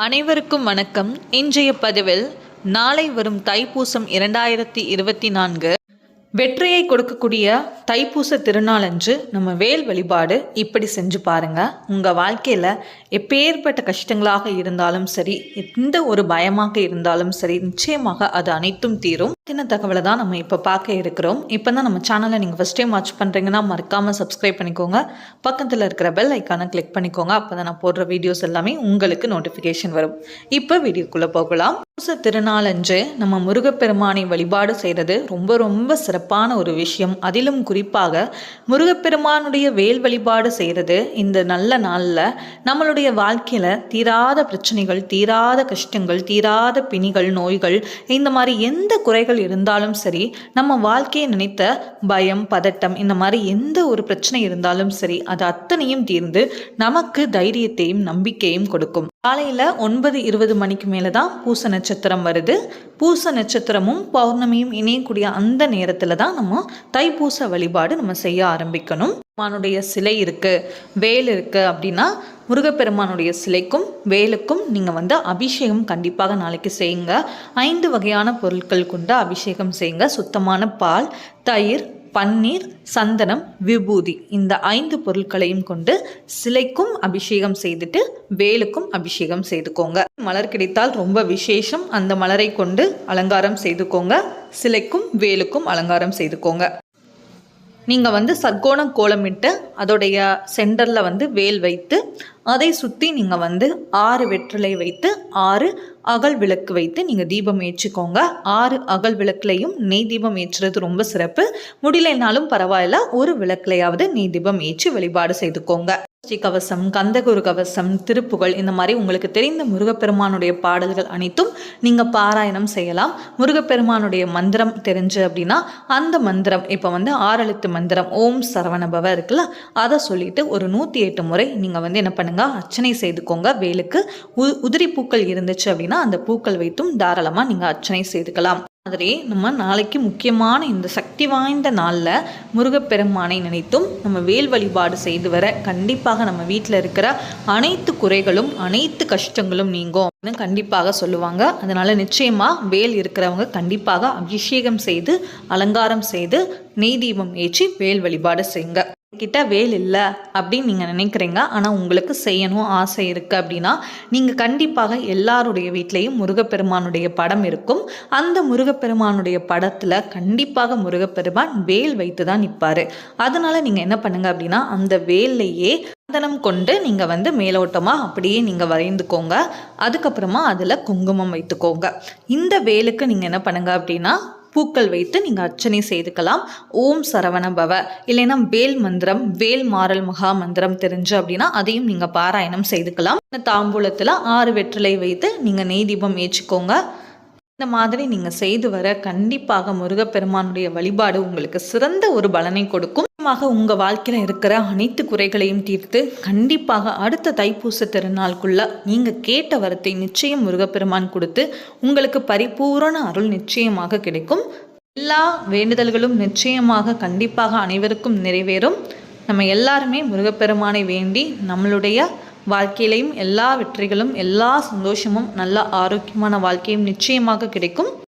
அனைவருக்கும் வணக்கம். இன்றைய பதிவில் நாளை வரும் தைப்பூசம் 2024 வெற்றியை கொடுக்கக்கூடிய தைப்பூச திருநாளன்று நம்ம வேல் வழிபாடு இப்படி செஞ்சு பாருங்க. உங்க வாழ்க்கையில எப்பேற்பட்ட கஷ்டங்களாக இருந்தாலும் சரி, எந்த ஒரு பயமாக இருந்தாலும் சரி, நிச்சயமாக அது அனைத்தும் தீரும். சின்ன தகவலை தான் நம்ம இப்போ பார்க்க இருக்கிறோம். இப்போ தான் நம்ம சேனலை நீங்கள் ஃபஸ்ட் டைம் வாட்ச் பண்ணுறீங்கன்னா மறக்காமல் சப்ஸ்கிரைப் பண்ணிக்கோங்க. பக்கத்தில் இருக்கிற பெல் ஐக்கானை கிளிக் பண்ணிக்கோங்க. அப்போ தான் நான் போடுற வீடியோஸ் எல்லாமே உங்களுக்கு நோட்டிஃபிகேஷன் வரும். இப்போ வீடியோக்குள்ளே போகலாம். தைப்பூச திருநாளன்று நம்ம முருகப்பெருமானை வழிபாடு செய்கிறது ரொம்ப ரொம்ப சிறப்பான ஒரு விஷயம். அதிலும் குறிப்பாக முருகப்பெருமானுடைய வேல் வழிபாடு செய்கிறது இந்த நல்ல நாளில் நம்மளுடைய வாழ்க்கையில் தீராத பிரச்சனைகள், தீராத கஷ்டங்கள், தீராத பிணிகள், நோய்கள், இந்த மாதிரி எந்த குறைகள் இருந்தாலும் சரி, நம்ம வாழ்க்கையை நினைத்த பயம், பதட்டம், இந்த மாதிரி எந்த ஒரு பிரச்சனை இருந்தாலும் சரி, அது அத்தனையும் தீர்ந்து நமக்கு தைரியத்தையும் நம்பிக்கையும் கொடுக்கும். காலையில் 9:20 மணிக்கு மேலே தான் பூச நட்சத்திரம் வருது. பூச நட்சத்திரமும் பௌர்ணமியும் இணையக்கூடிய அந்த நேரத்தில் தான் நம்ம தைப்பூச வழிபாடு நம்ம செய்ய ஆரம்பிக்கணும். பெருமானுடைய சிலை இருக்குது, வேல் இருக்குது அப்படின்னா முருகப்பெருமானுடைய சிலைக்கும் வேலுக்கும் நீங்கள் அபிஷேகம் கண்டிப்பாக நாளைக்கு செய்யுங்க. 5 வகையான பொருட்கள் கொண்டு அபிஷேகம் செய்யுங்க. சுத்தமான பால், தயிர், பன்னீர், சந்தனம், விபூதி, இந்த 5 பொருட்களையும் கொண்டு சிலைக்கும் அபிஷேகம் செய்துட்டு வேலுக்கும் அபிஷேகம் செய்துக்கோங்க. மலர் கிடைத்தால் ரொம்ப விசேஷம். அந்த மலரை கொண்டு அலங்காரம் செய்துக்கோங்க. சிலைக்கும் வேலுக்கும் அலங்காரம் செய்துக்கோங்க. நீங்கள் சர்க்கோணம் கோலமிட்டு அதோடைய சென்டரில் வேல் வைத்து அதை சுற்றி நீங்கள் 6 வெற்றிலை வைத்து 6 அகல் விளக்கு வைத்து நீங்கள் தீபம் ஏற்றிக்கோங்க. 6 அகல் விளக்குலையும் நெய் தீபம் ஏற்றுறது ரொம்ப சிறப்பு. முடியலைனாலும் பரவாயில்ல, ஒரு விளக்குலையாவது நெய் தீபம் ஏற்றி வழிபாடு செய்துக்கோங்க. ஸ்ரீ கவசம், கந்தகுரு கவசம், திருப்புகள், இந்த மாதிரி உங்களுக்கு தெரிந்த முருகப்பெருமானுடைய பாடல்கள் அனைத்தும் நீங்கள் பாராயணம் செய்யலாம். முருகப்பெருமானுடைய மந்திரம் தெரிஞ்சு அப்படின்னா அந்த மந்திரம் இப்போ 6 எழுத்து மந்திரம் ஓம் சரவணபவ இருக்குல்ல, அதை சொல்லிட்டு ஒரு 108 முறை நீங்கள் என்ன பண்ணுங்க, அர்ச்சனை செய்துக்கோங்க. வேலுக்கு உதிரி பூக்கள் இருந்துச்சு அப்படின்னா அந்த பூக்கள் வைத்தும் தாராளமாக நீங்கள் அர்ச்சனை செய்துக்கலாம். மாதிரி நம்ம நாளைக்கு முக்கியமான இந்த சக்தி வாய்ந்த நாளில் முருகப்பெருமானை நினைத்தும் நம்ம வேல் வழிபாடு செய்து வர கண்டிப்பாக நம்ம வீட்டில் இருக்கிற அனைத்து குறைகளும் அனைத்து கஷ்டங்களும் நீங்கும் கண்டிப்பாக சொல்லுவாங்க. அதனால் நிச்சயமாக வேல் இருக்கிறவங்க கண்டிப்பாக அபிஷேகம் செய்து அலங்காரம் செய்து நெய் தீபம் ஏற்றி வேல் வழிபாடு செய்யுங்க. கிட்ட வேல் இல்லை அப்படின்னு நீங்கள் நினைக்கிறீங்க, ஆனால் உங்களுக்கு செய்யணும் ஆசை இருக்குது அப்படின்னா நீங்கள் கண்டிப்பாக எல்லாருடைய வீட்லேயும் முருகப்பெருமானுடைய படம் இருக்கும். அந்த முருகப்பெருமானுடைய படத்தில் கண்டிப்பாக முருகப்பெருமான் வேல் வைத்து தான் நிற்பார். அதனால் நீங்கள் என்ன பண்ணுங்க அப்படின்னா அந்த வேல்லையே சந்தனம் கொண்டு நீங்கள் மேலோட்டமாக அப்படியே நீங்கள் வரைந்துக்கோங்க. அதுக்கப்புறமா அதில் குங்குமம் வைத்துக்கோங்க. இந்த வேலுக்கு நீங்கள் என்ன பண்ணுங்க அப்படின்னா பூக்கள் வைத்து நீங்கள் அர்ச்சனை செய்துக்கலாம். ஓம் சரவண பவ, இல்லைன்னா வேல் மந்திரம், வேல் மாறல் மகா மந்திரம் தெரிஞ்சு அப்படின்னா அதையும் நீங்கள் பாராயணம் செய்துக்கலாம். தாம்பூலத்தில் 6 வெற்றிலை வைத்து நீங்கள் நெய் தீபம் ஏற்றிக்கோங்க. இந்த மாதிரி நீங்கள் செய்து வர கண்டிப்பாக முருகப்பெருமானுடைய வழிபாடு உங்களுக்கு சிறந்த ஒரு பலனை கொடுக்கும். உங்கள் வாழ்க்கையில் இருக்கிற அனைத்து குறைகளையும் தீர்த்து கண்டிப்பாக அடுத்த தைப்பூச திருநாளுக்குள்ள நீங்கள் கேட்ட வரத்தை நிச்சயம் முருகப்பெருமான் கொடுத்து உங்களுக்கு பரிபூரண அருள் நிச்சயமாக கிடைக்கும். எல்லா வேண்டுதல்களும் நிச்சயமாக கண்டிப்பாக அனைவருக்கும் நிறைவேறும். நம்ம எல்லாருமே முருகப்பெருமானை வேண்டி நம்மளுடைய வாழ்க்கையிலையும் எல்லா வெற்றிகளும், எல்லா சந்தோஷமும், நல்ல ஆரோக்கியமான வாழ்க்கையும் நிச்சயமாக கிடைக்கும்.